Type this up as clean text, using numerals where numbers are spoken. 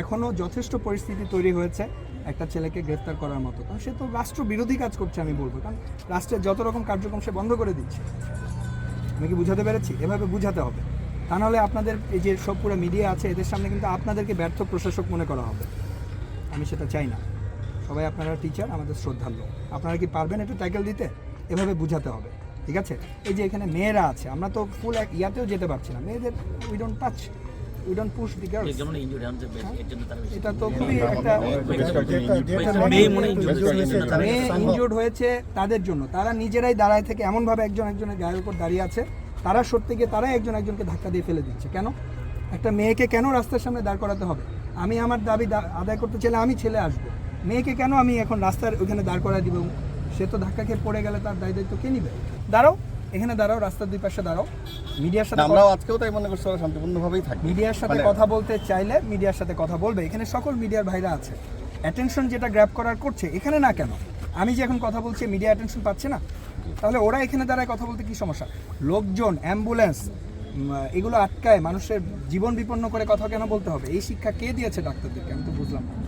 এখনও যথেষ্ট পরিস্থিতি তৈরি হয়েছে একটা ছেলেকে গ্রেফতার করার মতো, কারণ সে তো রাষ্ট্র বিরোধী কাজ করছে আমি বলবো, কারণ রাষ্ট্রের যত রকম কার্যক্রম সে বন্ধ করে দিচ্ছে। আমি কি বুঝাতে পেরেছি? এভাবে বুঝাতে হবে, তা নাহলে আপনাদের এই যে সব পুরো মিডিয়া আছে এদের সামনে কিন্তু আপনাদেরকে ব্যর্থ প্রশাসক মনে করা হবে। আমি সেটা চাই না। সবাই আপনারা টিচার, আমাদের শ্রদ্ধার্য, আপনারা কি পারবেন একটু ট্যাকেল দিতে? এভাবে বুঝাতে হবে, ঠিক আছে? এই যে এখানে মেয়েরা আছে, আমরা তো ফুল এক ইয়াতেও যেতে পারছি না, মেয়েদের we don't touch, we don't push the girls. এটা তো খুবই একটা মেয়ে ইনজুর্ড হয়েছে তাদের জন্য, তারা নিজেরাই দাঁড়ায় থেকে এমনভাবে একজন একজনের গায়ের উপর দাঁড়িয়ে আছে, তারা সত্যি গিয়ে তারাই একজন একজনকে ধাক্কা দিয়ে ফেলে দিচ্ছে। কেন একটা মেয়েকে কেন রাস্তার সামনে দাঁড় করাতে হবে? আমি আমার দাবি আদায় করতে চাইলে আমি ছেলে আসবো, মেয়েকে কেন আমি এখন রাস্তার ওখানে দাঁড় করায় দিব? সে তো ধাক্কা খেয়ে পড়ে গেলে তার দায়িত্ব কে নিবে? দাঁড়াও, এখানে দাঁড়াও, রাস্তার দুই পাশে দাঁড়াও। মিডিয়ার সাথে আমরাও আজকেও তাই মনে করছি, ওরা শান্তিপূর্ণভাবেই থাকবে। মিডিয়ার সাথে কথা বলতে চাইলে মিডিয়ার সাথে কথা বলবে, এখানে সকল মিডিয়ার ভাইরা আছে। অ্যাটেনশন যেটা গ্র্যাব করার করছে এখানে না, কেন আমি যে এখন কথা বলছি মিডিয়া অ্যাটেনশন পাচ্ছে না? তাহলে ওরা এখানে দাঁড়ায় কথা বলতে কি সমস্যা? লোকজন, অ্যাম্বুলেন্স এগুলো আটকায় মানুষের জীবন বিপন্ন করে কথা কেন বলতে হবে? এই শিক্ষা কে দিয়েছে ডাক্তারদেরকে? আমি তো বুঝলাম না।